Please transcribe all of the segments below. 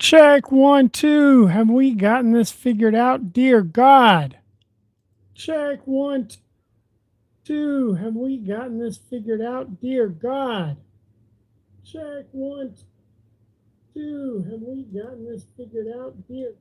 Check 1, 2. Have we gotten this figured out? Dear God. Check 1, 2. Have we gotten this figured out? Dear God. Check 1, 2. Have we gotten this figured out? Dear.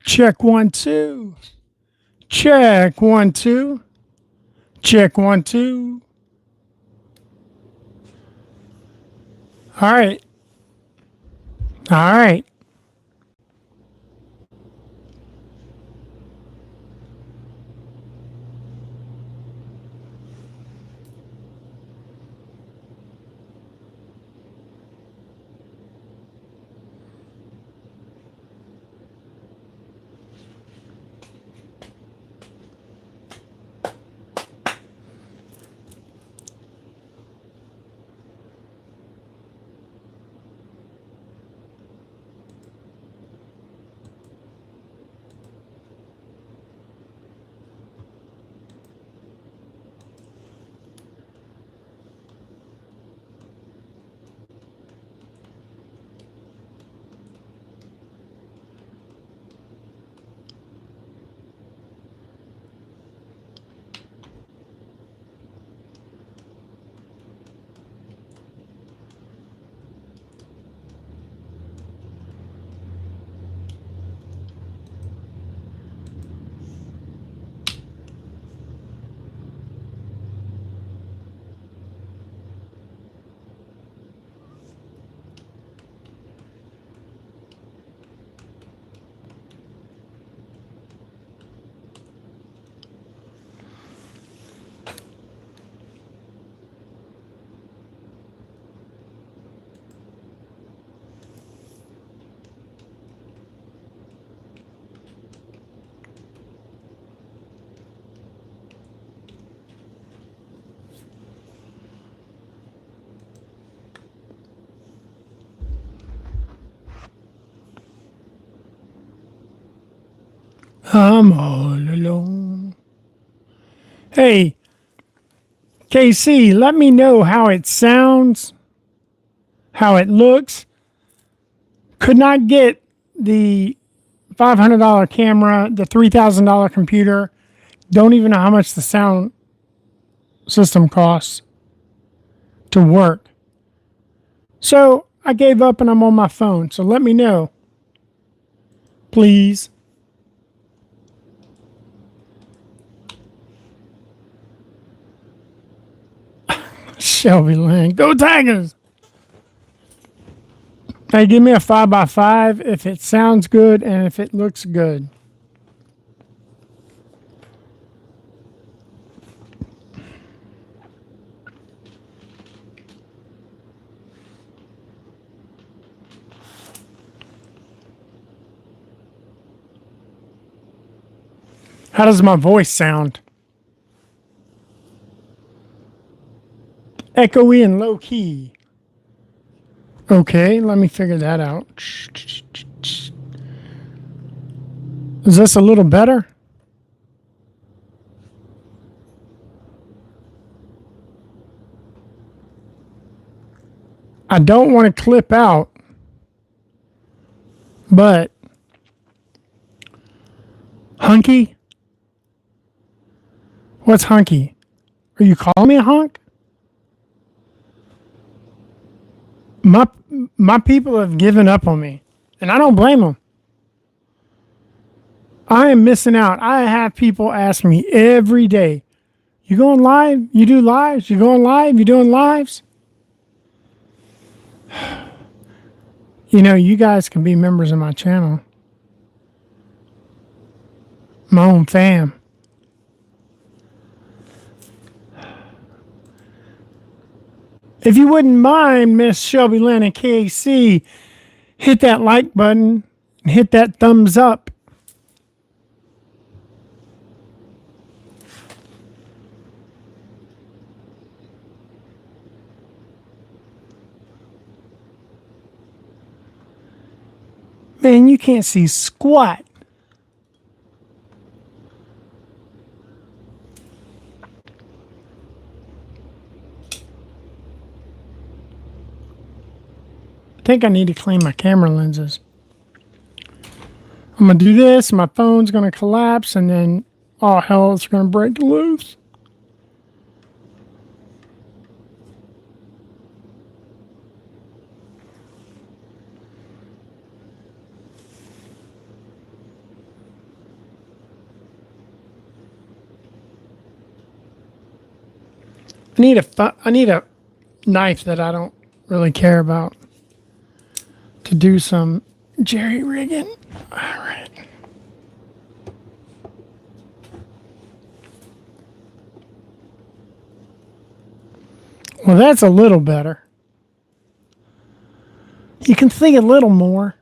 Check 1, 2. Check 1, 2. Check 1, 2. All right. All right. I'm all alone. Hey, KC, let me know how it sounds, how it looks. Could not get the $500 camera, the $3,000 computer. Don't even know how much the sound system costs to work. So I gave up and I'm on my phone. So let me know, please. Shelby Lane. Go Tigers! Hey, give me a 5x5 if it sounds good and if it looks good. How does my voice sound? Echoey and low key. Okay, let me figure that out. Is this a little better? I don't want to clip out, but hunky? What's hunky? Are you calling me a hunk? My my people have given up on me, and I don't blame them. I am missing out. I have people ask me every day, "You going live? You do lives? You going live? You doing lives?" You know, you guys can be members of my channel, my own fam. If you wouldn't mind, Miss Shelby Lynn and KC, hit that like button and hit that thumbs up. Man, you can't see squat. I think I need to clean my camera lenses. I'm going to do this. My phone's going to collapse, and then all hell is going to break loose. I need a knife that I don't really care about to do some jerry rigging. All right. Well, that's a little better. You can see a little more.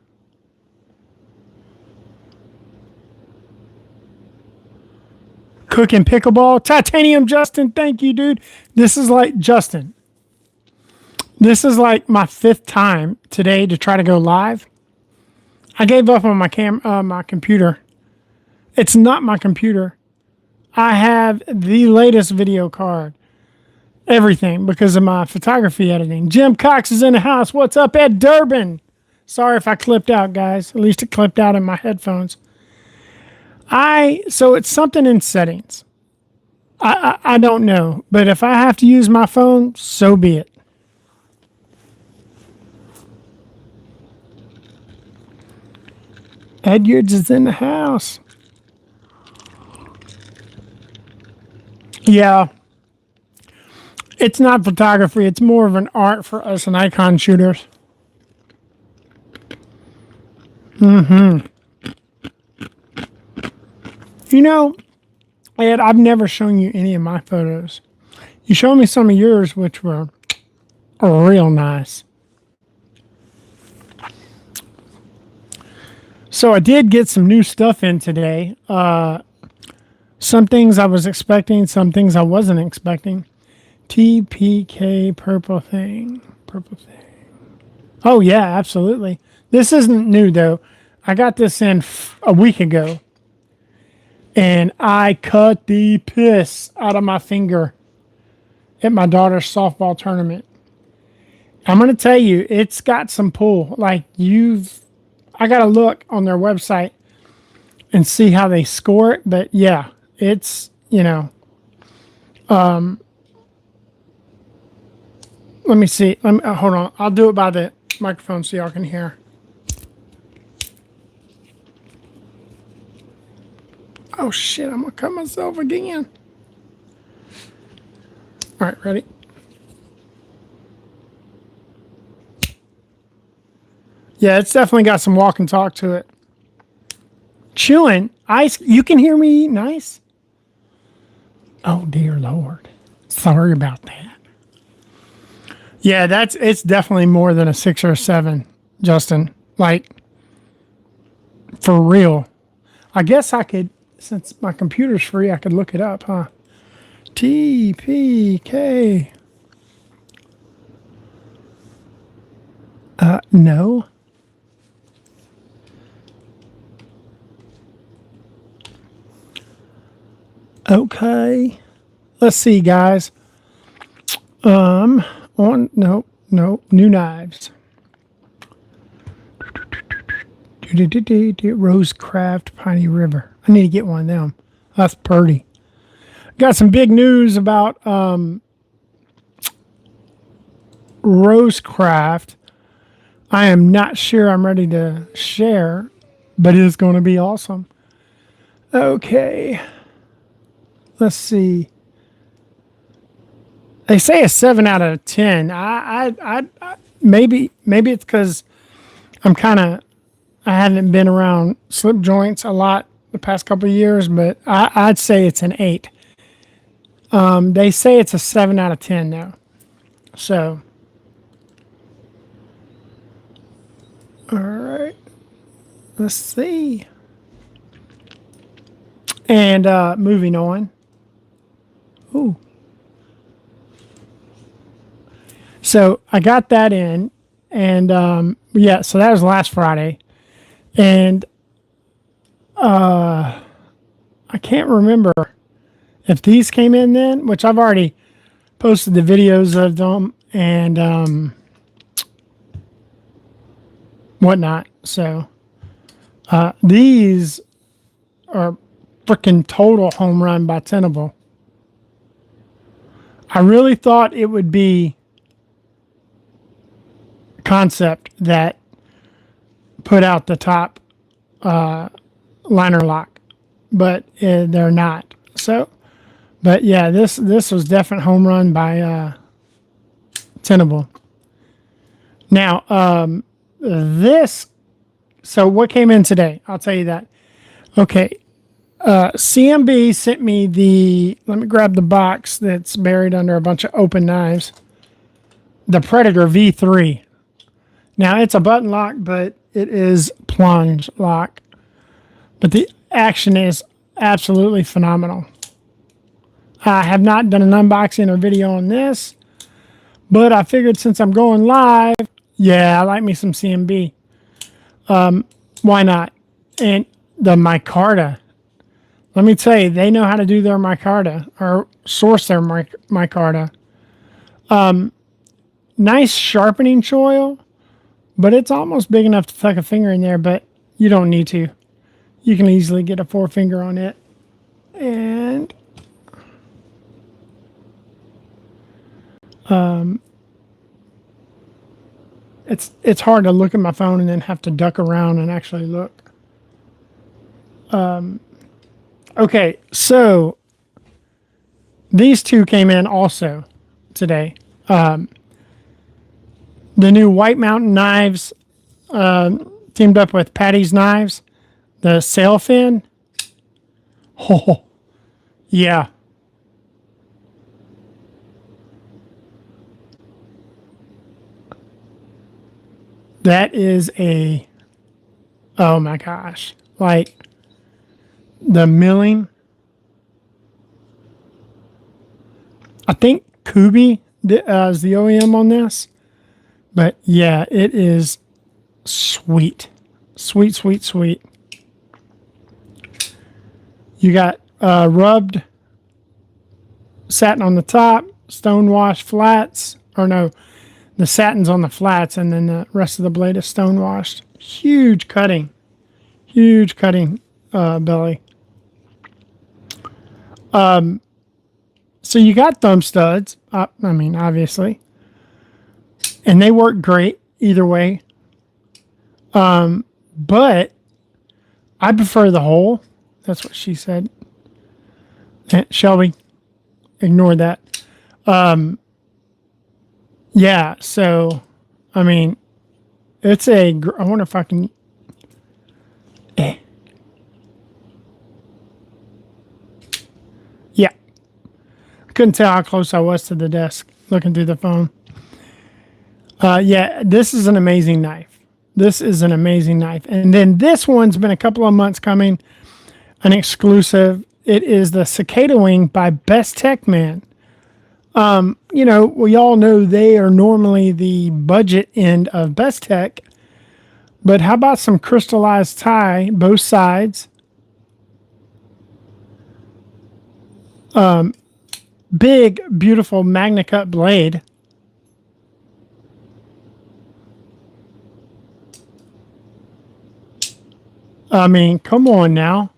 Cooking pickleball. Titanium Justin, thank you, dude. This is like, Justin, this is like my 5th time today to try to go live. I gave up on my computer. It's not my computer. I have the latest video card. Everything because of my photography editing. Jim Cox is in the house. What's up, Ed Durbin? Sorry if I clipped out, guys. At least it clipped out in my headphones. So it's something in settings. I don't know. But if I have to use my phone, so be it. Edwards is in the house. Yeah. It's not photography. It's more of an art for us Nikon shooters. You know, Ed, I've never shown you any of my photos. You showed me some of yours, which were real nice. So I did get some new stuff in today. Some things I was expecting, some things I wasn't expecting. TPK purple thing. Oh, yeah, absolutely. This isn't new, though. I got this in a week ago. And I cut the piss out of my finger at my daughter's softball tournament. I'm going to tell you, it's got some pull. Like, I got to look on their website and see how they score it. But yeah, it's, let me see. Hold on. I'll do it by the microphone so y'all can hear. Oh shit, I'm gonna cut myself again. All right, ready? Yeah, it's definitely got some walk and talk to it. Chewing ice. You can hear me nice? Oh dear Lord. Sorry about that. Yeah, it's definitely more than a 6 or a 7, Justin. Like, for real. I guess I could, since my computer's free, I could look it up, huh? TPK. No. Okay. Let's see, guys. New knives. Rosecraft Piney River. I need to get one of them. That's pretty. Got some big news about Rosecraft. I am not sure I'm ready to share, but it is going to be awesome. Okay. Let's see. They say a 7 out of 10. I maybe it's because I haven't been around slip joints a lot the past couple of years, but I'd say it's an 8. They say it's a 7 out of 10 though. So All right. Let's see. And moving on. Ooh. So I got that in, and yeah, so that was last Friday, and I can't remember if these came in then, which I've already posted the videos of them and whatnot. So these are freaking total home run by Tenable. I really thought it would be Concept that put out the top liner lock, but they're not. So, but yeah, this was definite home run by Tenable. Now, this. So what came in today? I'll tell you that. Okay, CMB sent me the. Let me grab the box that's buried under a bunch of open knives. The Predator V3. Now it's a button lock, but it is plunge lock. But the action is absolutely phenomenal. I have not done an unboxing or video on this, but I figured since I'm going live, yeah, I like me some CMB. Why not? And the micarta. Let me tell you, they know how to do their micarta or source their micarta. Nice sharpening choil, but it's almost big enough to tuck a finger in there, but you don't need to. You can easily get a 4-finger on it. And it's hard to look at my phone and then have to duck around and actually look. Okay, so these two came in also today. The new White Mountain knives teamed up with Patty's Knives. The sail fin. Oh, yeah. That is a, oh my gosh. Like the milling. I think Kubi is the OEM on this. But yeah, it is sweet. Sweet, sweet, sweet. You got rubbed satin on the top, stone wash flats, or no, the satin's on the flats, and then the rest of the blade is stone washed. Huge cutting belly. So you got thumb studs. I mean, obviously, and they work great either way. But I prefer the hole. That's what she said. Shelby, ignore that. Yeah, so, I mean, it's I wonder if I can, yeah. I couldn't tell how close I was to the desk looking through the phone. Yeah, this is an amazing knife. This is an amazing knife. And then this one's been a couple of months coming. An exclusive. It is the Cicada Wing by Best Tech Man. You know, we all know they are normally the budget end of Best Tech. But how about some crystallized tie, both sides? Big, beautiful Magna Cut blade. I mean, come on now.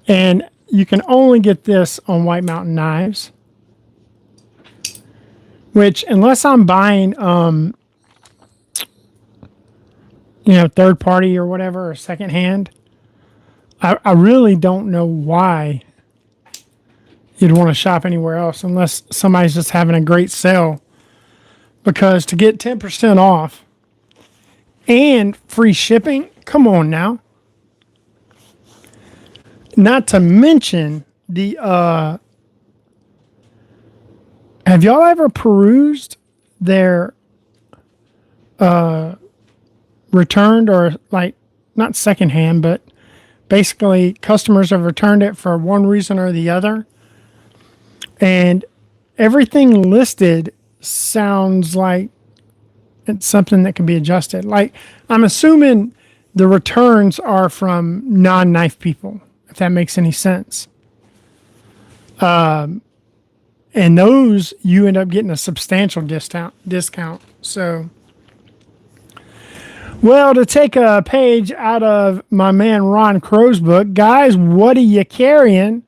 And you can only get this on White Mountain Knives. Which, unless I'm buying, you know, third party or whatever, or second hand, I really don't know why you'd want to shop anywhere else unless somebody's just having a great sale. Because to get 10% off and free shipping, come on now. Not to mention the, have y'all ever perused their returned, or like not secondhand, but basically customers have returned it for one reason or the other. And everything listed sounds like it's something that can be adjusted. Like, I'm assuming the returns are from non-knife people, if that makes any sense. And those, you end up getting a substantial discount. So, well, to take a page out of my man Ron Crow's book, guys, what are you carrying?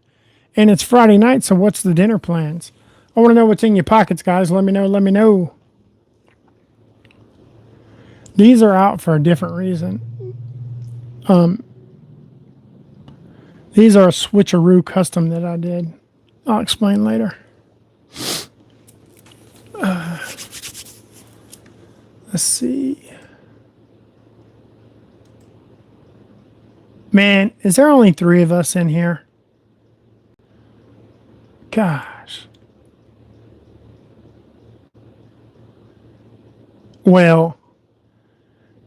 And it's Friday night, so what's the dinner plans? I want to know what's in your pockets, guys. Let me know. Let me know. These are out for a different reason. These are a switcheroo custom that I did. I'll explain later. Let's see. Man, is there only 3 of us in here? Gosh. Well,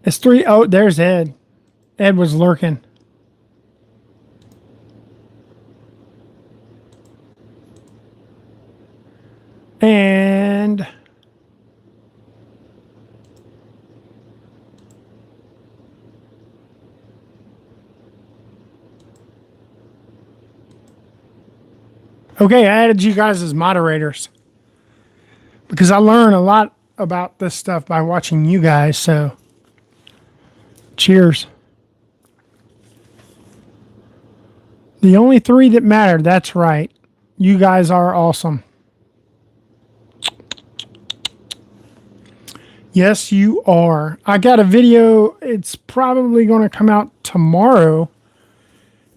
it's 3. Oh, there's Ed. Ed was lurking. And okay, I added you guys as moderators because I learn a lot about this stuff by watching you guys. So, cheers. The only 3 that matter, that's right. You guys are awesome. Yes, you are. I got a video. It's probably going to come out tomorrow.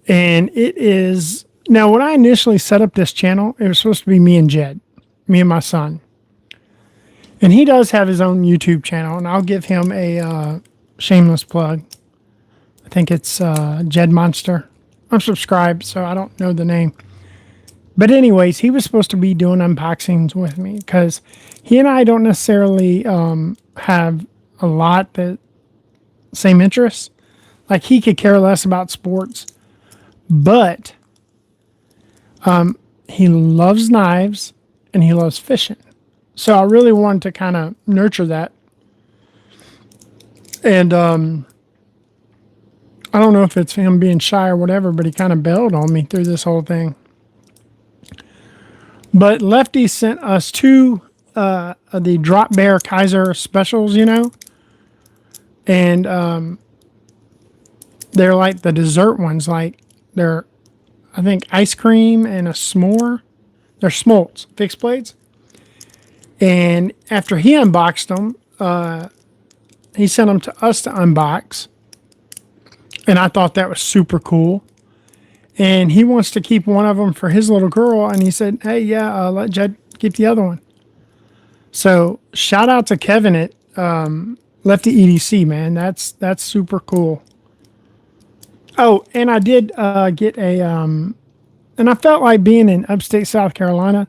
And it is... Now, when I initially set up this channel, it was supposed to be me and Jed. Me and my son. And he does have his own YouTube channel. And I'll give him a shameless plug. I think it's Jed Monster. I'm subscribed, so I don't know the name. But anyways, he was supposed to be doing unboxings with me because he and I don't necessarily have a lot the same interests. Like, he could care less about sports, but he loves knives and he loves fishing. So I really wanted to kind of nurture that. And I don't know if it's him being shy or whatever, but he kind of bailed on me through this whole thing. But Lefty sent us 2 the Drop Bear Kaiser specials, you know. And they're like the dessert ones. Like, they're, I think, ice cream and a s'more. They're smolts, fixed blades. And after he unboxed them, he sent them to us to unbox. And I thought that was super cool. And he wants to keep one of them for his little girl. And he said, hey, yeah, let Jed keep the other one. So shout out to Kevin at Lefty EDC, man. That's super cool. Oh, and I did get a... and I felt like being in upstate South Carolina,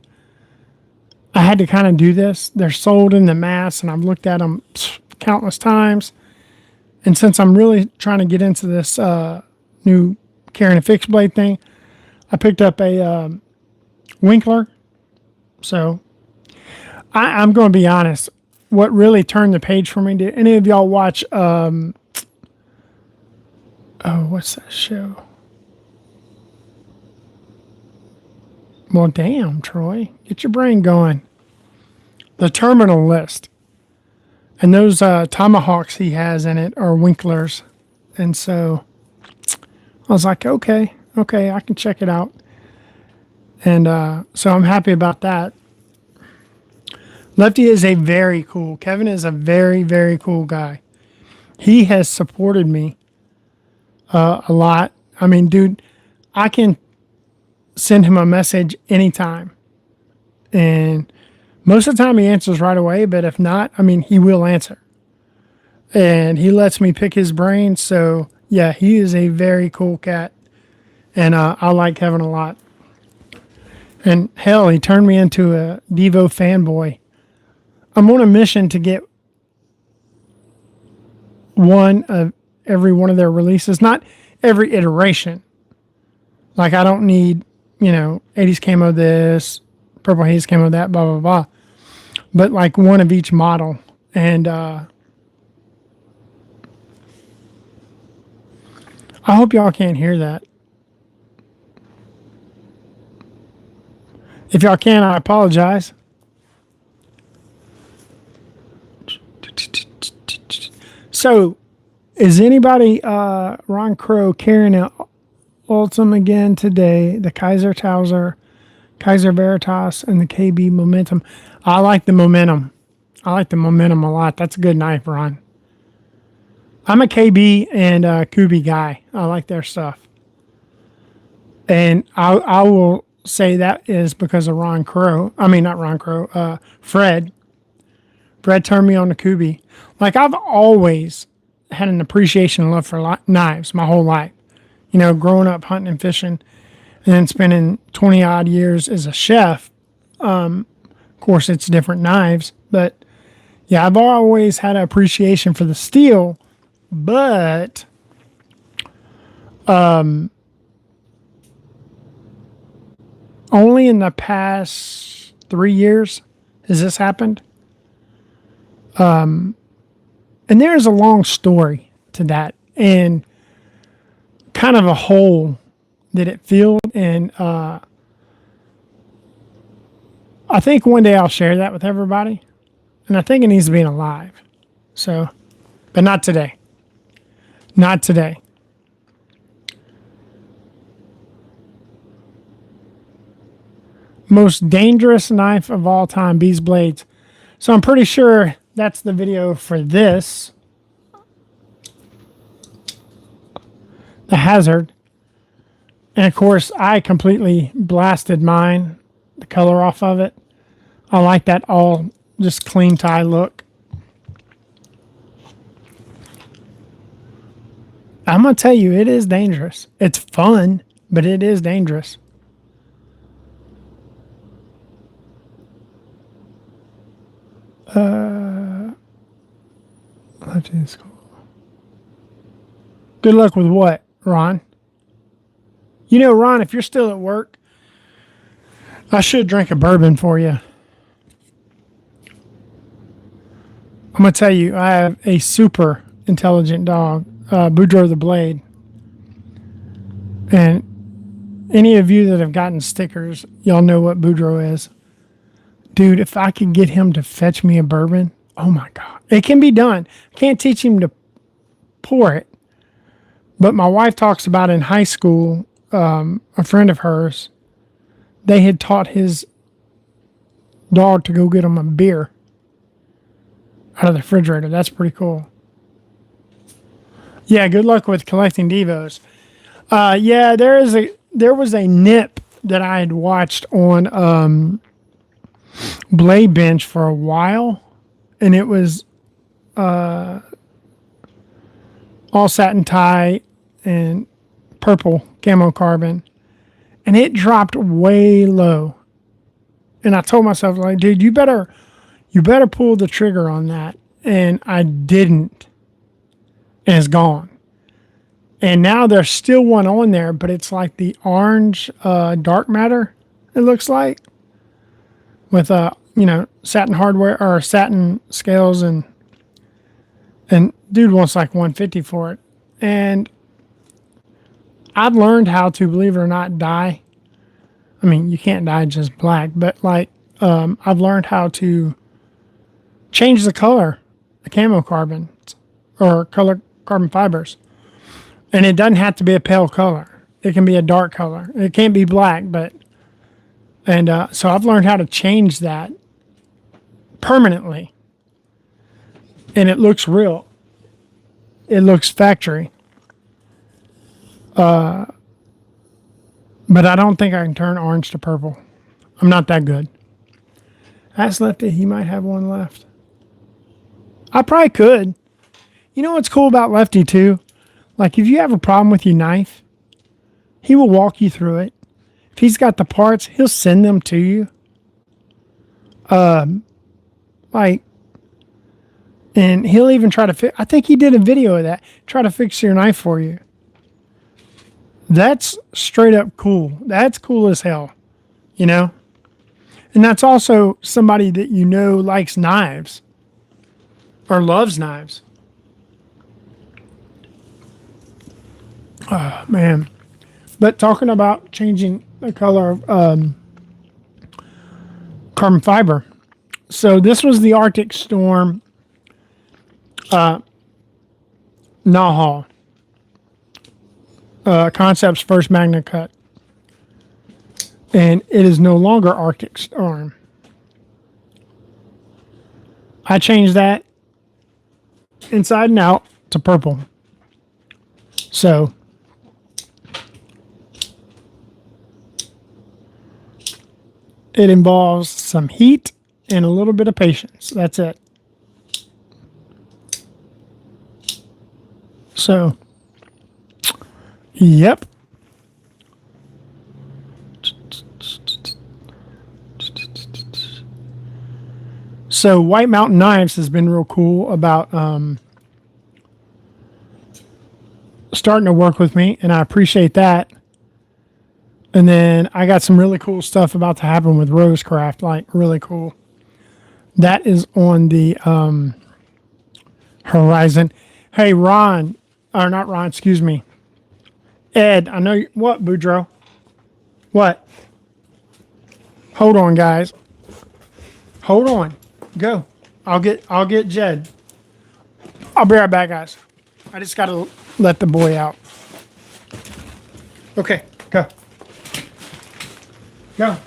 I had to kind of do this. They're sold in the mass, and I've looked at them countless times. And since I'm really trying to get into this new carrying a fixed blade thing, I picked up a Winkler. So I'm going to be honest. What really turned the page for me, did any of y'all watch, oh, what's that show? Well, damn, Troy. Get your brain going. The Terminal List. And those tomahawks he has in it are Winklers. And so I was like, okay, I can check it out. And so I'm happy about that. Lefty is a very cool, Kevin is a very, very cool guy. He has supported me a lot. I mean, dude, I can send him a message anytime. And most of the time he answers right away, but if not, I mean, he will answer. And he lets me pick his brain. So, yeah, he is a very cool cat. And I like Kevin a lot. And hell, he turned me into a Devo fanboy. I'm on a mission to get one of every one of their releases, not every iteration. Like I don't need, 80s camo this, purple haze camo that, blah, blah, blah. But like one of each model. And I hope y'all can't hear that. If y'all can, I apologize. So, is anybody, Ron Crow, carrying an Ultim again today? The Kaiser Towser, Kaiser Veritas, and the KB Momentum. I like the Momentum. I like the Momentum a lot. That's a good knife, Ron. I'm a KB and Kubi guy. I like their stuff. And I will say that is because of Ron Crow. I mean, not Ron Crow. Fred. Fred turned me on to Kubi. Like, I've always had an appreciation and love for knives my whole life. Growing up hunting and fishing and then spending 20 odd years as a chef. Of course, it's different knives. But, yeah, I've always had an appreciation for the steel. But only in the past 3 years has this happened. And there's a long story to that and kind of a hole that it filled. And I think one day I'll share that with everybody. And I think it needs to be alive. So, but not today. Not today. Most dangerous knife of all time, T.C.Blades. So I'm pretty sure that's the video for this. The Hazard. And of course, I completely blasted mine, the color off of it. I like that all just clean tie look. I'm going to tell you, it is dangerous. It's fun, but it is dangerous. Good luck with what, Ron? Ron, if you're still at work, I should drink a bourbon for you. I'm going to tell you, I have a super intelligent dog, Boudreaux the Blade. And any of you that have gotten stickers, y'all know what Boudreaux is. Dude, if I could get him to fetch me a bourbon, oh my God. It can be done. Can't teach him to pour it. But my wife talks about in high school, a friend of hers, they had taught his dog to go get him a beer out of the refrigerator. That's pretty cool. Yeah, good luck with collecting Devos. Yeah, there was a nip that I had watched on Blade Bench for a while, and it was all satin tie and purple camo carbon, and it dropped way low. And I told myself, like, dude, you better pull the trigger on that. And I didn't, and it's gone. And now there's still one on there, but it's like the orange dark matter. It looks like with satin hardware or satin scales, and dude wants like 150 for it. And I've learned how to, believe it or not, dye. I mean, you can't dye just black, but like I've learned how to change the color, the camo carbon or color carbon fibers. And it doesn't have to be a pale color. It can be a dark color. It can't be black, so I've learned how to change that permanently. And it looks real. It looks factory. But I don't think I can turn orange to purple. I'm not that good. Ask Lefty, he might have one left. I probably could. You know what's cool about Lefty too? Like if you have a problem with your knife, he will walk you through it. If he's got the parts, he'll send them to you. Like And he'll even try to fix. I think he did a video of that. Try to fix your knife for you. That's straight up cool. That's cool as hell. You know? And that's also somebody that you know likes knives or loves knives. Oh, man. But talking about changing the color of carbon fiber. So this was the Arctic Storm Nahal. Concept's first Magna Cut. And it is no longer Arctic Storm. I changed that inside and out to purple. So it involves some heat and a little bit of patience. That's it. So, yep. So White Mountain Knives has been real cool about starting to work with me, and I appreciate that. And then I got some really cool stuff about to happen with Rosecraft, like really cool. That is on the horizon. Hey, Ron, or not Ron, excuse me. Ed, I know you, what, Boudreaux? What? Hold on, guys. Hold on. Go. I'll get Jed. I'll be right back, guys. I just gotta let the boy out. Okay, go. Go.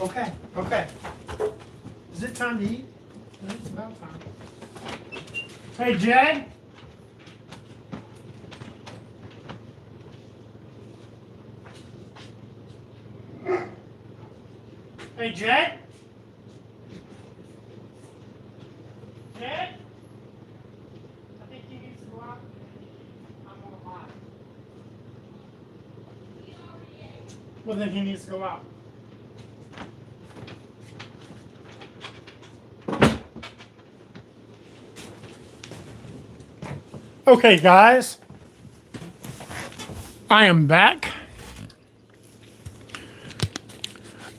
Okay, okay. Is it time to eat? It's about time. Hey, Jed? Hey, Jed? Jed? I think he needs to go out. I'm on the line. Well, then he needs to go out. Okay, guys. I am back.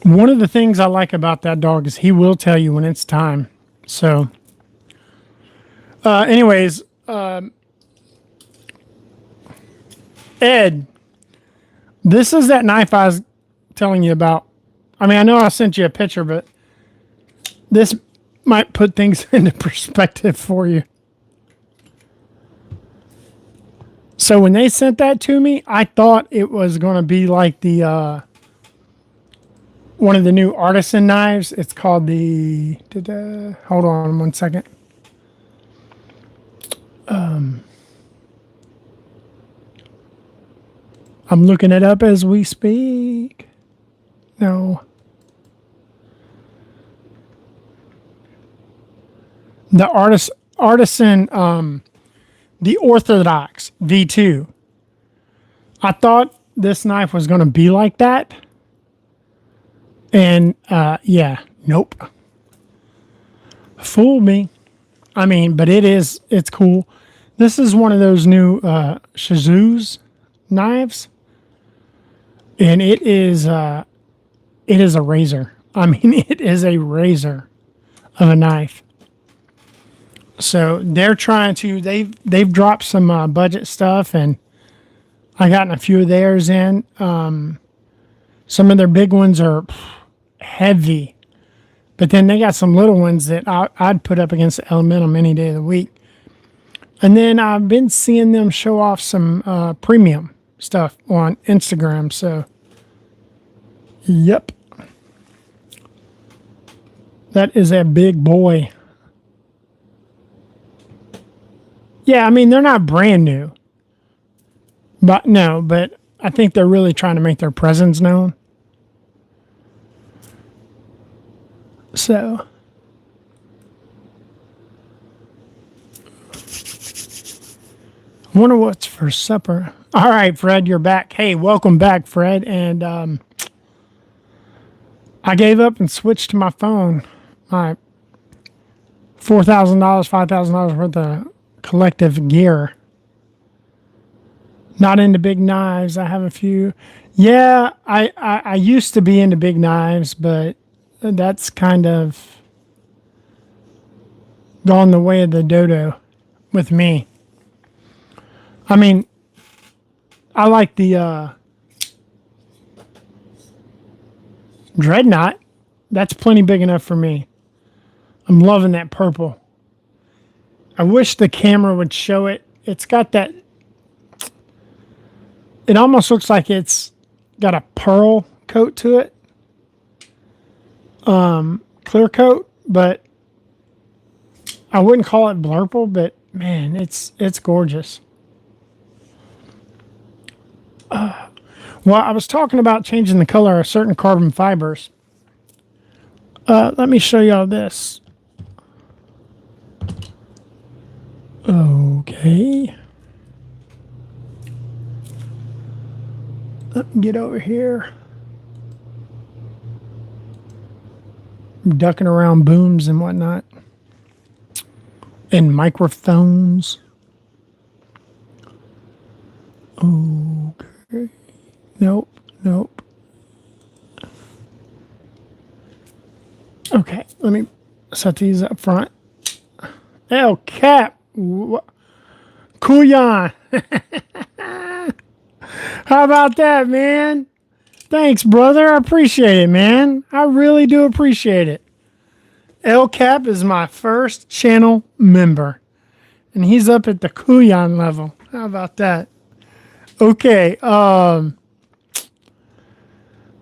One of the things I like about that dog is he will tell you when it's time. So, anyways, Ed, this is that knife I was telling you about. I mean, I know I sent you a picture, but this might put things into perspective for you. So when they sent that to me, I thought it was going to be like the one of the new artisan knives. It's called the. Hold on 1 second. I'm looking it up as we speak. No. The artisan. The Orthodox V2. I thought this knife was going to be like that. And, yeah, nope. Fooled me. I mean, but it's cool. This is one of those new Shizu's knives. And it is a razor. I mean, it is a razor of a knife. So they're trying to, they've dropped some budget stuff, and I gotten a few of theirs in. Some of their big ones are heavy, but then they got some little ones that I'd put up against the Elementum any day of the week. And then I've been seeing them show off some premium stuff on Instagram. So, yep. That is a big boy. Yeah, I mean, they're not brand new. But I think they're really trying to make their presence known. So, I wonder what's for supper. All right, Fred, you're back. Hey, welcome back, Fred. And I gave up and switched to my phone. My $4,000, $5,000 worth of collective gear. Not into big knives. I have a few. Yeah, I used to be into big knives, but that's kind of gone the way of the dodo with me. I mean, I like the Dreadnought. That's plenty big enough for me. I'm loving that purple. I wish the camera would show it. It's got that. It almost looks like it's got a pearl coat to it. Clear coat, but I wouldn't call it blurple, but man, it's gorgeous. Well, I was talking about changing the color of certain carbon fibers. Let me show y'all this. Okay. Let me get over here. I'm ducking around booms and whatnot. And microphones. Okay. Nope. Okay, let me set these up front. El Cap. Kuyan. How about that, man? Thanks, brother. I appreciate it, man. I really do appreciate it. El Cap is my first channel member, and he's up at the Kuyan level. How about that? Okay,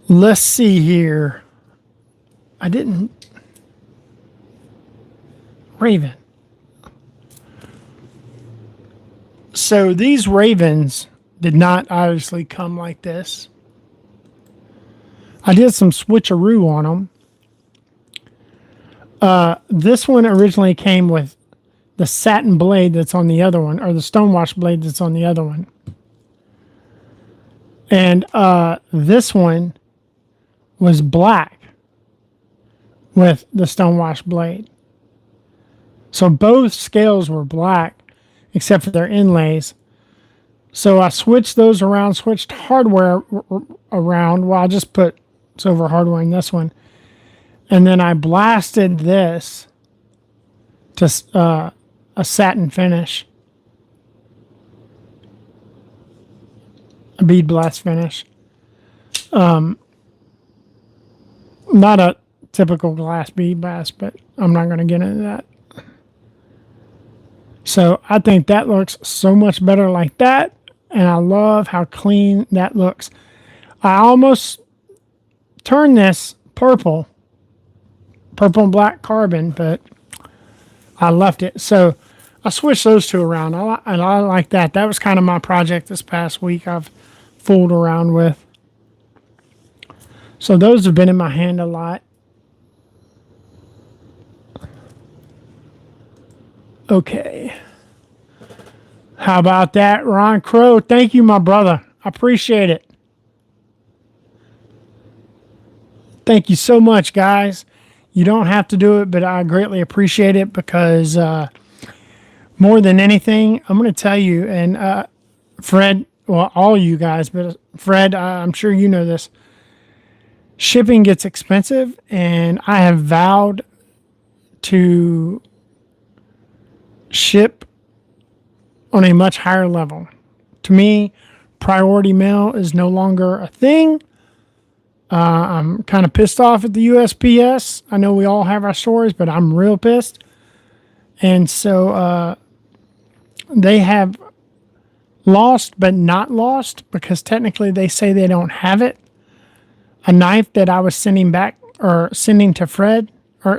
let's see here. I didn't... Raven. So these ravens did not obviously come like this. I did some switcheroo on them. This one originally came with the satin blade that's on the other one, or the stonewash blade that's on the other one. And this one was black with the stonewash blade. So both scales were black, except for their inlays. So I switched those around, switched hardware around. Well, I just put silver hardware in this one. And then I blasted this to a satin finish. A bead blast finish. Not a typical glass bead blast, but I'm not going to get into that. So I think that looks so much better like that. And I love how clean that looks. I almost turned this purple and black carbon, but I left it. So I switched those two around. I like that. That was kind of my project this past week I've fooled around with. So those have been in my hand a lot. Okay. How about that, Ron Crow? Thank you, my brother. I appreciate it. Thank you so much, guys. You don't have to do it, but I greatly appreciate it because more than anything, I'm going to tell you, and Fred, well, all you guys, but Fred, I'm sure you know this. Shipping gets expensive, and I have vowed to ship on a much higher level. To me, priority mail is no longer a thing. I'm kind of pissed off at the USPS. I know we all have our stories, but I'm real pissed. And so they have lost, but not lost, because technically they say they don't have it. A knife that I was sending back, or sending to Fred, or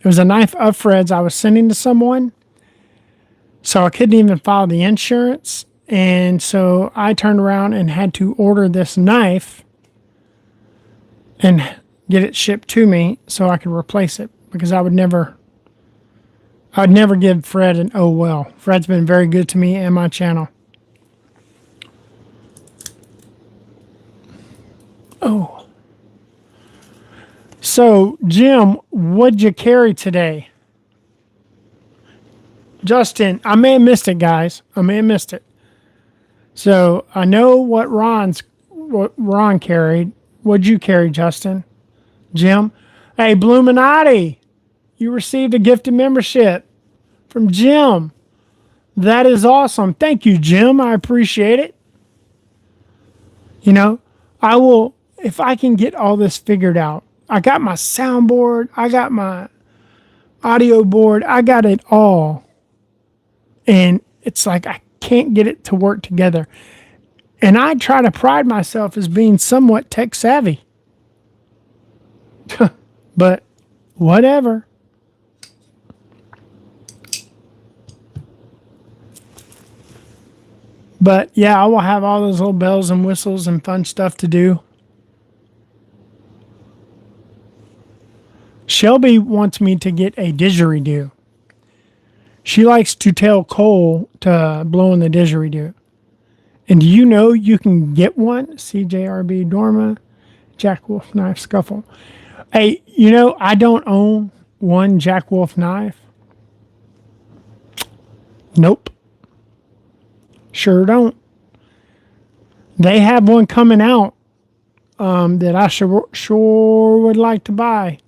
it was a knife of Fred's I was sending to someone. So I couldn't even file the insurance. And so I turned around and had to order this knife and get it shipped to me so I could replace it, because I'd never give Fred an oh well. Fred's been very good to me and my channel. Oh. So, Jim, what'd you carry today? Justin, I may have missed it, guys. I may have missed it. So I know what Ron carried. What'd you carry, Justin? Jim? Hey, Bluminati, you received a gifted membership from Jim. That is awesome. Thank you, Jim. I appreciate it. You know, I will, if I can get all this figured out. I got my soundboard, I got my audio board, I got it all. And it's like I can't get it to work together. And I try to pride myself as being somewhat tech savvy. But whatever. But yeah, I will have all those little bells and whistles and fun stuff to do. Shelby wants me to get a didgeridoo. She likes to tell Cole to blow in the didgeridoo. And do you know you can get one? CJRB Dorma, Jack Wolf Knife Scuffle. Hey, you know, I don't own one Jack Wolf knife. Nope. Sure don't. They have one coming out that I sure would like to buy.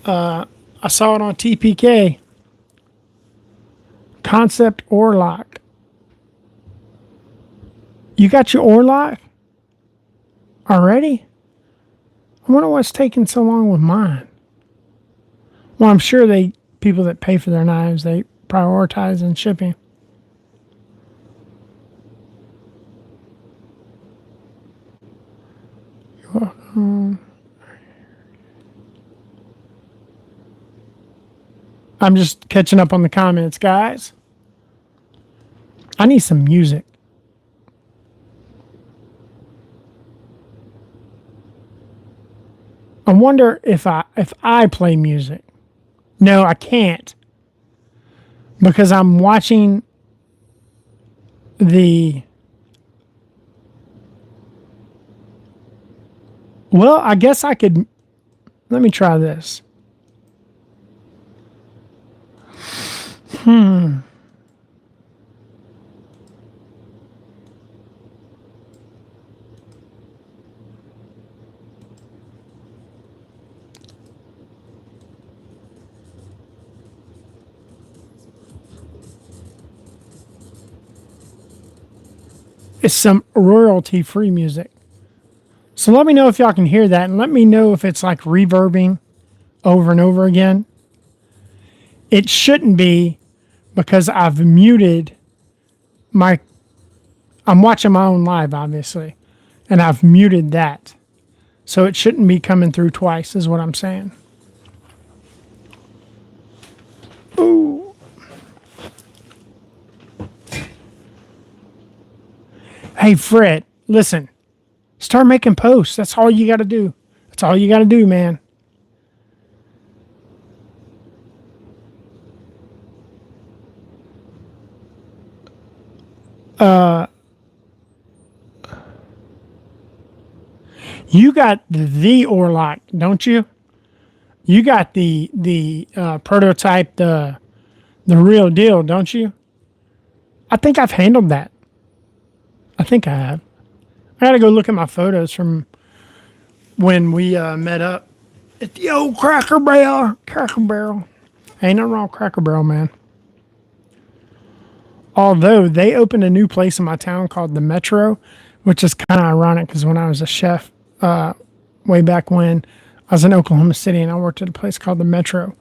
I saw it on TPK. Concept Orlock. You got your Orlock already? I wonder what's taking so long with mine. Well, I'm sure people that pay for their knives, they prioritize in shipping. I'm just catching up on the comments, guys. I need some music. I wonder if I play music. No, I can't. Because I'm watching the... Well, I guess I could... Let me try this. It's some royalty-free music. So let me know if y'all can hear that, and let me know if it's like reverbing over and over again. It shouldn't be, because I've muted my... I'm watching my own live, obviously, and I've muted that. So it shouldn't be coming through twice, is what I'm saying. Ooh. Hey, Fred, listen. Start making posts. That's all you got to do. That's all you got to do, man. You got the Orlock, don't you? You got the prototype, the real deal, don't you? I think I've handled that. I think I have. I gotta go look at my photos from when we met up at the old Cracker Barrel. Cracker Barrel. Ain't nothing wrong with Cracker Barrel, man. Although they opened a new place in my town called the Metro, which is kind of ironic because when I was a chef way back when, I was in Oklahoma City and I worked at a place called the Metro.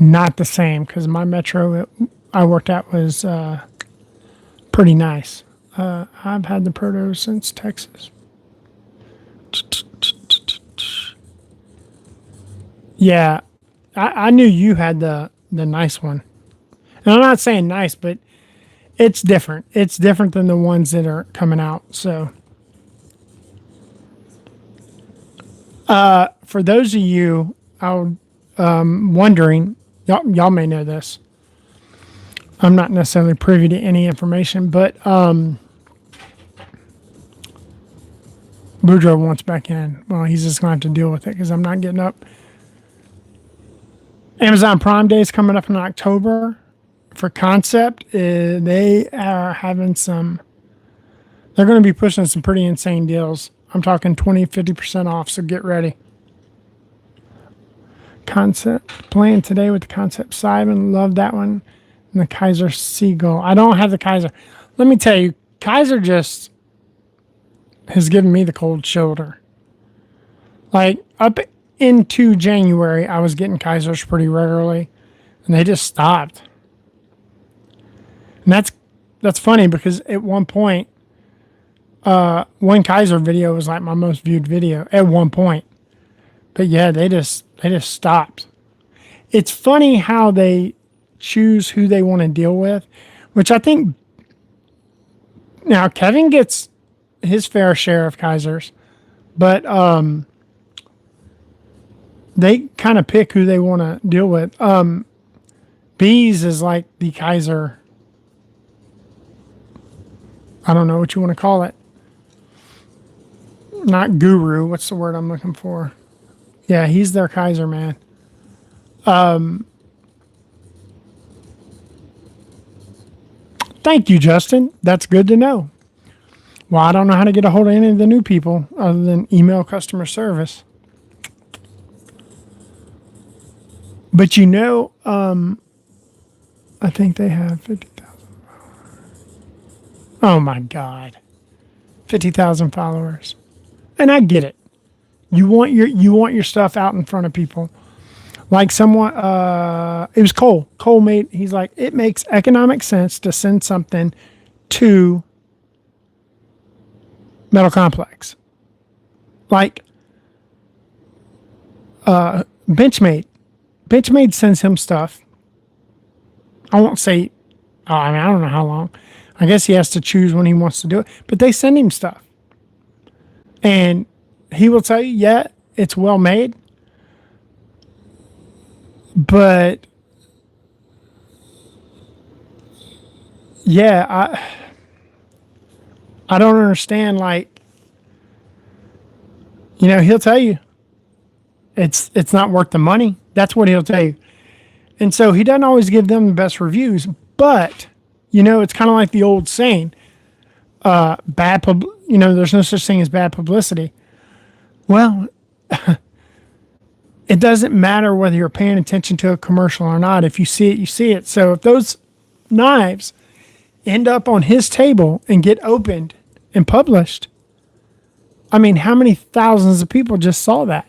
Not the same, because my Metro I worked at was pretty nice. I've had the Proto since Texas. Yeah, I knew you had the nice one. And I'm not saying nice, but it's different. It's different than the ones that are coming out. So, for those of you out wondering, y'all may know this. I'm not necessarily privy to any information, but Boudreaux wants back in. Well, he's just going to have to deal with it because I'm not getting up. Amazon Prime Day is coming up in October for Concept. They are having some, they're going to be pushing some pretty insane deals. I'm talking 20, 50% off, so get ready. Concept, playing today with the Concept Simon. Love that one. And the Kaiser Seagull. I don't have the Kaiser. Let me tell you, Kaiser just has given me the cold shoulder. Like, up into January, I was getting Kaisers pretty regularly, and they just stopped. And that's funny because at one point, one Kaiser video was like my most viewed video at one point. But yeah, they just stopped. It's funny how they choose who they want to deal with, which I think now Kevin gets his fair share of Kaisers, but they kind of pick who they want to deal with. Bees is like the Kaiser. I don't know what you want to call it. Not guru. What's the word I'm looking for? Yeah, he's their Kaiser, man. Thank you, Justin. That's good to know. Well, I don't know how to get a hold of any of the new people other than email customer service. But you know, I think they have 50,000 followers. Oh my God. 50,000 followers. And I get it. You want your stuff out in front of people. Like someone, it was Cole. Cole he's like, it makes economic sense to send something to Metal Complex. Like, Benchmade. Benchmade sends him stuff. I won't say, I mean, I don't know how long. I guess he has to choose when he wants to do it. But they send him stuff. And he will tell you, yeah, it's well made. But yeah, I don't understand. Like, you know, he'll tell you it's not worth the money. That's what he'll tell you. And so he doesn't always give them the best reviews. But you know, it's kind of like the old saying, there's no such thing as bad publicity. Well, it doesn't matter whether you're paying attention to a commercial or not. If you see it, you see it. So if those knives end up on his table and get opened and published, I mean, how many thousands of people just saw that?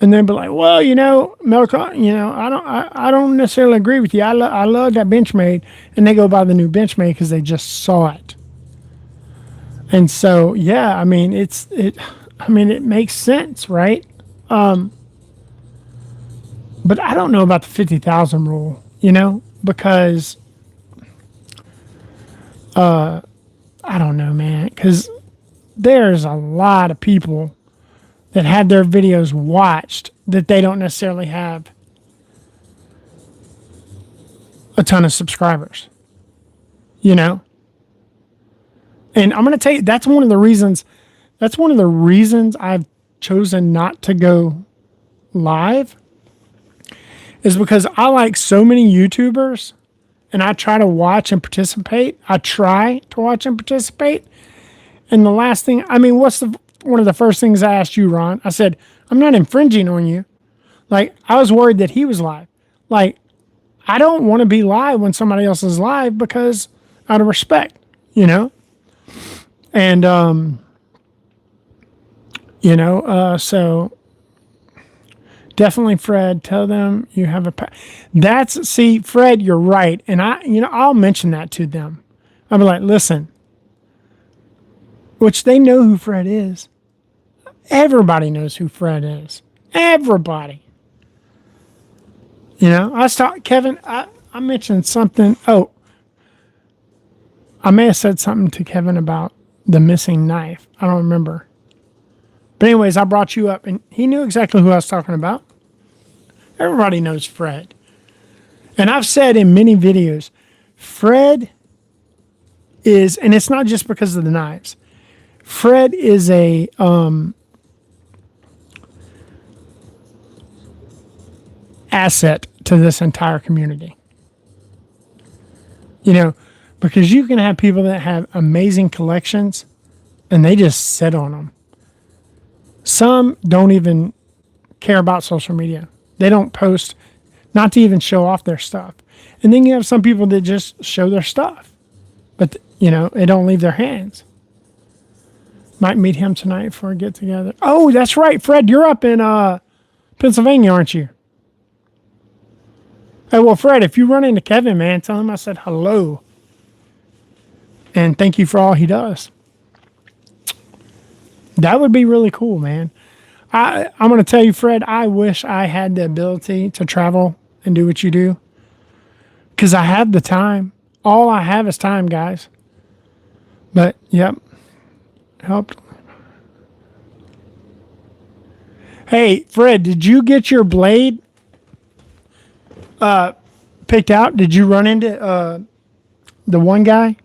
And they'd be like, well, you know, I don't necessarily agree with you. I love that Benchmade. And they go buy the new Benchmade because they just saw it. And so, yeah, I mean, it makes sense, right? But I don't know about the 50,000 rule, you know, because I don't know, man, because there's a lot of people that had their videos watched that they don't necessarily have a ton of subscribers, you know? And I'm going to tell you, that's one of the reasons I've chosen not to go live is because I like so many YouTubers and I try to watch and participate. And the last thing, I mean, one of the first things I asked you, Ron? I said, I'm not infringing on you. Like, I was worried that he was live. Like, I don't want to be live when somebody else is live because out of respect, you know? And, so definitely, Fred, tell them you have see, Fred, you're right. And I'll mention that to them. I'll be like, listen, which they know who Fred is. Everybody knows who Fred is. Everybody. You know, I was talking, Kevin, I mentioned something. Oh, I may have said something to Kevin about the missing knife. I don't remember. But anyways, I brought you up and he knew exactly who I was talking about. Everybody knows Fred. And I've said in many videos, Fred is, and it's not just because of the knives. Fred is a asset to this entire community. You know, because you can have people that have amazing collections and they just sit on them. Some don't even care about social media. They don't post, not to even show off their stuff. And then you have some people that just show their stuff, but you know, it don't leave their hands. Might meet him tonight for a get together. Oh, that's right, Fred. You're up in Pennsylvania, aren't you? Hey, well, Fred, if you run into Kevin, man, tell him I said hello. And thank you for all he does. That would be really cool, man. I'm going to tell you, Fred, I wish I had the ability to travel and do what you do. Because I have the time. All I have is time, guys. But, yep. Helped. Hey, Fred, did you get your blade picked out? Did you run into the one guy?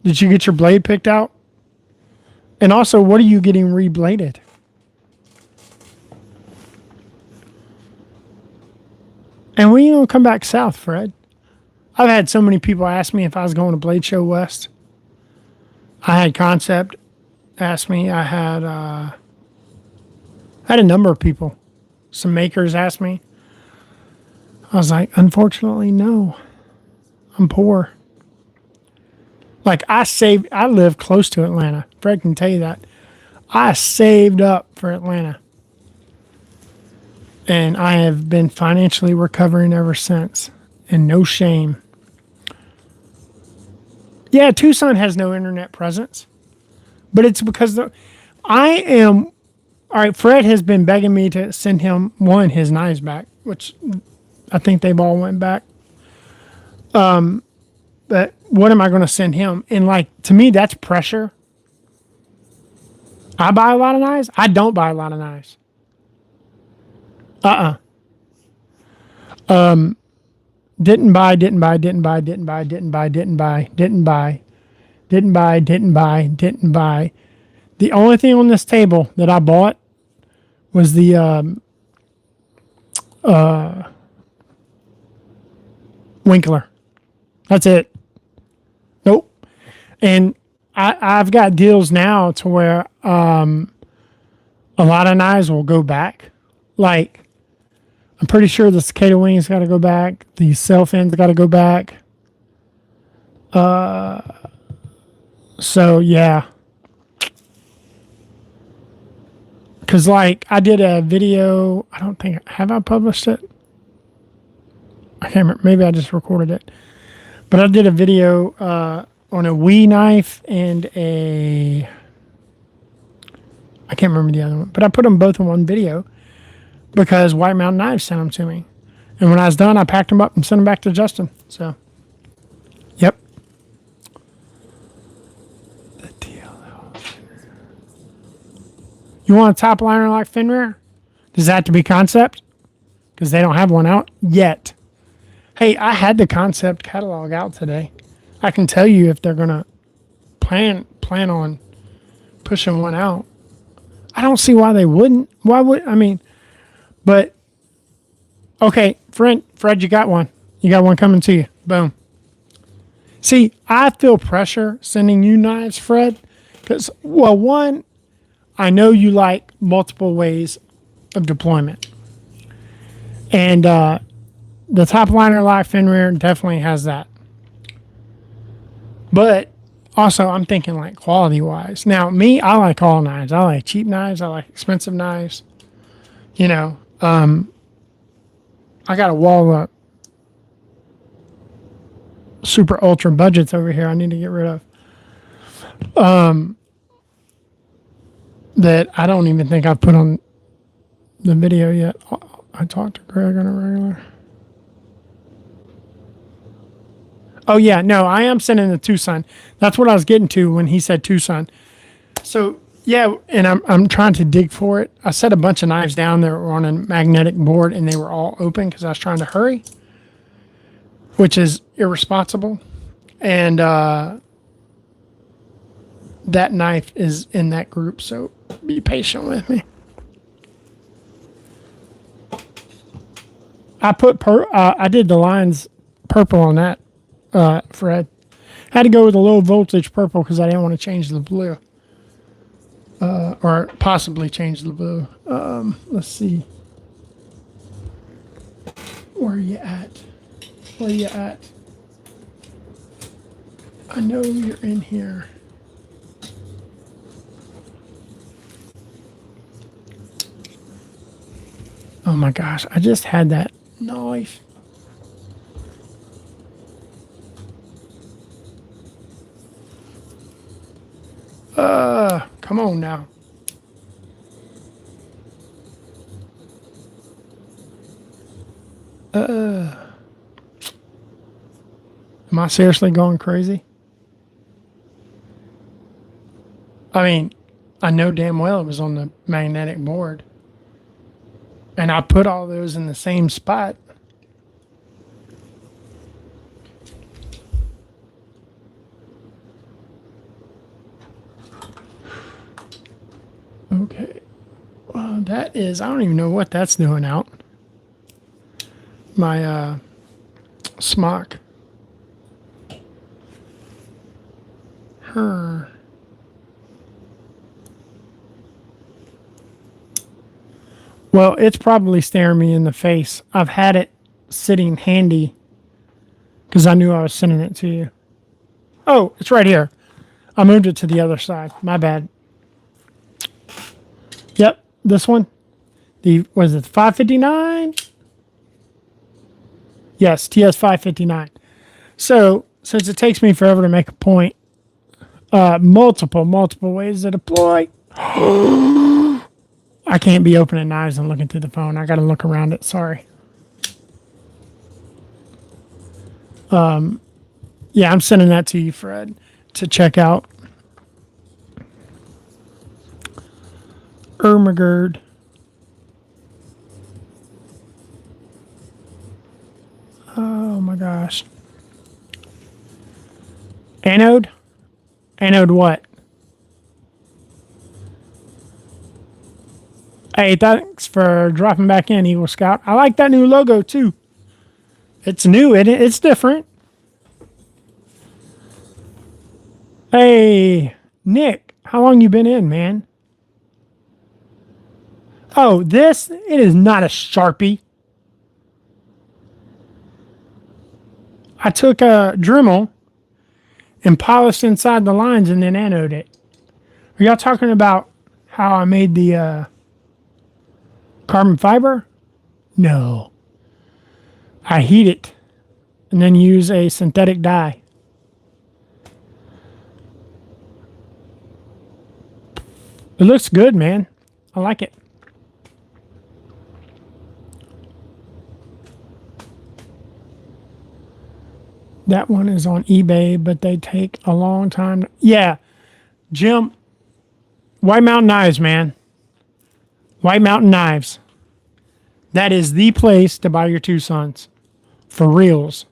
Did you get your blade picked out? And also, what are you getting rebladed? And when are you going to come back south, Fred? I've had so many people ask me if I was going to Blade Show West. I had Concept ask me. I had a number of people. Some makers asked me. I was like, unfortunately, no. I'm poor. Like, I live close to Atlanta. Fred can tell you that. I saved up for Atlanta. And I have been financially recovering ever since. And no shame. Yeah, Tucson has no internet presence. But it's because all right, Fred has been begging me to send him, his knives back, which I think they've all went back. But what am I going to send him? And like, to me, that's pressure. I buy a lot of knives. I don't buy a lot of knives. Didn't buy. The only thing on this table that I bought was the Winkler. That's it. Nope. And I've got deals now to where a lot of knives will go back. Like, I'm pretty sure the cicada wings got to go back. The sail fins got to go back. So, yeah. Because, like, I did a video. I don't think, have I published it? I can't remember. Maybe I just recorded it. But I did a video on a Wii knife and I can't remember the other one. But I put them both in one video because White Mountain Knives sent them to me. And when I was done, I packed them up and sent them back to Justin. So, yep. The DLL. You want a top liner like Fenrir? Does that have to be Concept? Because they don't have one out yet. Hey, I had the Concept catalog out today. I can tell you if they're gonna plan on pushing one out. I don't see why they wouldn't. Why would I mean? But okay, Fred, you got one. You got one coming to you. Boom. See, I feel pressure sending you knives, Fred, because well, one, I know you like multiple ways of deployment, and the top liner live Fenrir definitely has that. But also, I'm thinking like quality wise. Now, me, I like all knives. I like cheap knives. I like expensive knives. You know, I got a wall of super ultra budgets over here I need to get rid of. That I don't even think I've put on the video yet. I talked to Greg on a regular. Oh, yeah. No, I am sending the Tucson. That's what I was getting to when he said Tucson. So, yeah, and I'm trying to dig for it. I set a bunch of knives down that were on a magnetic board, and they were all open because I was trying to hurry, which is irresponsible. And that knife is in that group, so be patient with me. I did the lines purple on that, Fred. Had to go with a low voltage purple because I didn't want to change the blue. Or possibly change the blue. Let's see. Where are you at? Where are you at? I know you're in here. Oh my gosh, I just had that knife. Come on now. Am I seriously going crazy? I mean, I know damn well it was on the magnetic board. And I put all those in the same spot. Okay. Well, that is, I don't even know what that's doing out. My smock. Her. Well, it's probably staring me in the face. I've had it sitting handy because I knew I was sending it to you. Oh, it's right here. I moved it to the other side. My bad. Yep, this one. Was it 559? Yes, TS 559. So, since it takes me forever to make a point, multiple ways to deploy. I can't be opening knives and looking through the phone. I got to look around it. Sorry. Yeah, I'm sending that to you, Fred, to check out. Ermagerd. Oh my gosh. Anode? Anode what? Hey, thanks for dropping back in, Eagle Scout. I like that new logo too. It's new, it's different. Hey, Nick, how long you been in, man? Oh, it is not a Sharpie. I took a Dremel and polished inside the lines and then anode it. Are y'all talking about how I made the carbon fiber? No. I heat it and then use a synthetic dye. It looks good, man. I like it. That one is on eBay, but they take a long time. Yeah, Jim, White Mountain Knives, man. White Mountain Knives. That is the place to buy your two sons. For reals.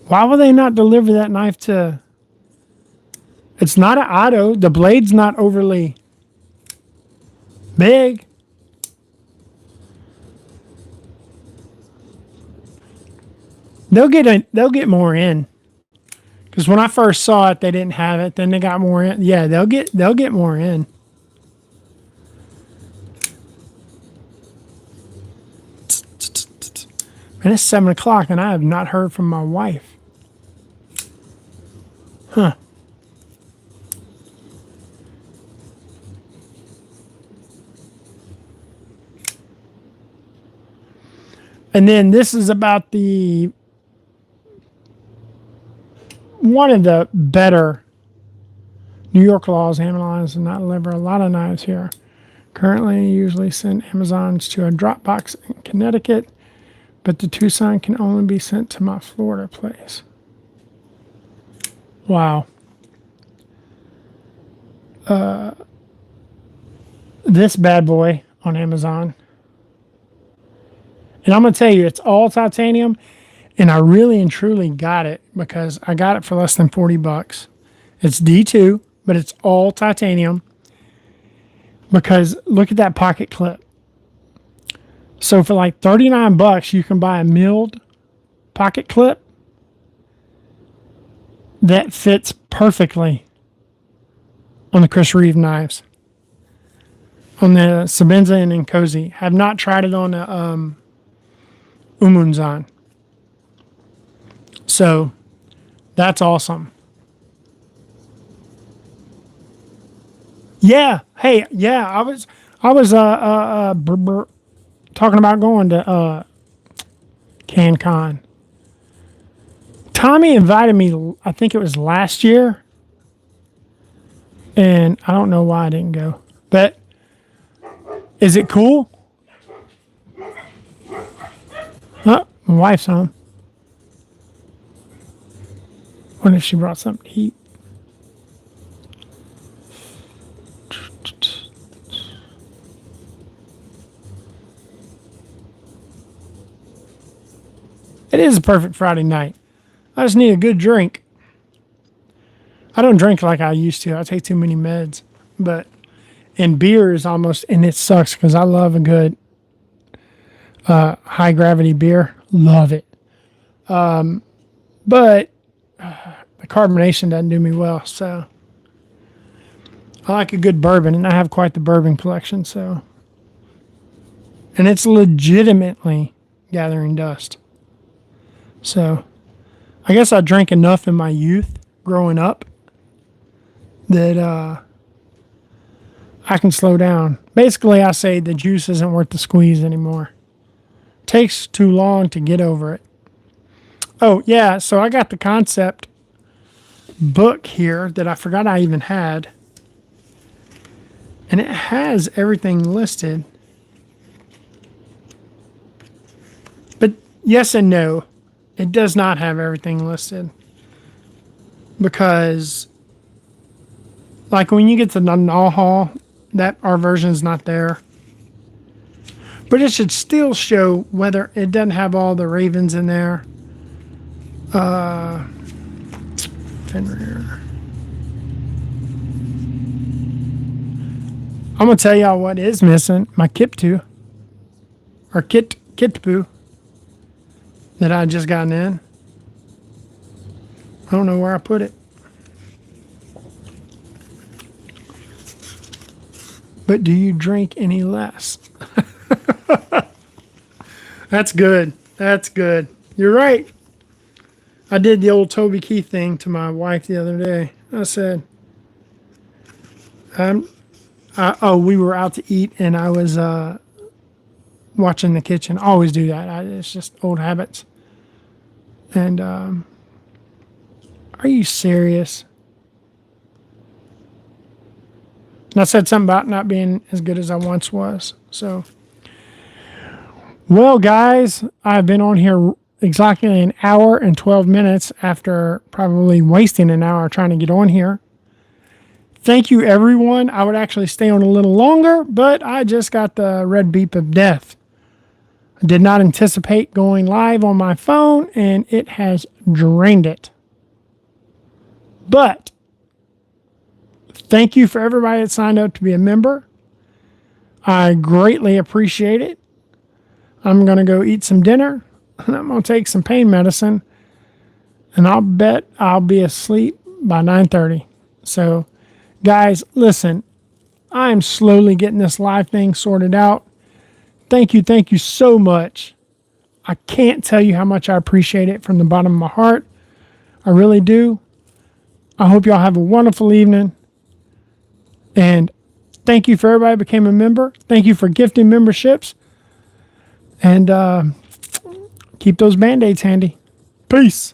Why will they not deliver that knife to... It's not an auto. The blade's not overly big. They'll get more in. Because when I first saw it, they didn't have it. Then they got more in. Yeah, they'll get more in. And it's 7 o'clock, and I have not heard from my wife. Huh. And then this is about one of the better New York laws. Amazon does not deliver a lot of knives here. Currently, usually send Amazons to a drop box in Connecticut, but the Tucson can only be sent to my Florida place. Wow. This bad boy on Amazon And I'm going to tell you, it's all titanium. And I really and truly got it because I got it for less than $40. It's D2, but it's all titanium. Because look at that pocket clip. So for like $39, you can buy a milled pocket clip that fits perfectly on the Chris Reeve knives. On the Sebenza and Nkosi. Have not tried it on the Umunzan. So that's awesome. Yeah. Hey, yeah, I was talking about going to CanCon. Tommy invited me, I think it was last year. And I don't know why I didn't go. But is it cool? Oh, my wife's home. What if she brought something to eat? It is a perfect Friday night. I just need a good drink. I don't drink like I used to. I take too many meds. And beer is almost, and it sucks because I love a good high gravity beer. Love it. But the carbonation doesn't do me well. So I like a good bourbon, and I have quite the bourbon collection. So, and it's legitimately gathering dust. So I guess I drank enough in my youth growing up that I can slow down. Basically, I say the juice isn't worth the squeeze anymore. Takes too long to get over it. Oh, yeah, so I got the concept book here that I forgot I even had. And it has everything listed. But yes and no. It does not have everything listed. Because, like, when you get to the Null Hall, that our version is not there. But it should still show whether it doesn't have all the ravens in there. Fenrir. I'm going to tell y'all what is missing. My Kiptu. Or Kitpu. That I just gotten in. I don't know where I put it. But do you drink any less? That's good. That's good. You're right. I did the old Toby Keith thing to my wife the other day. I said, we were out to eat and I was watching the kitchen. I always do that. It's just old habits. And are you serious? And I said something about not being as good as I once was. So, well, guys, I've been on here exactly an hour and 12 minutes after probably wasting an hour trying to get on here. Thank you, everyone. I would actually stay on a little longer, but I just got the red beep of death. I did not anticipate going live on my phone, and it has drained it. But thank you for everybody that signed up to be a member. I greatly appreciate it. I'm going to go eat some dinner, and I'm going to take some pain medicine, and I'll bet I'll be asleep by 9:30. So, guys, listen, I'm slowly getting this live thing sorted out. Thank you so much. I can't tell you how much I appreciate it from the bottom of my heart. I really do. I hope y'all have a wonderful evening. And thank you for everybody who became a member. Thank you for gifting memberships. And keep those Band-Aids handy. Peace.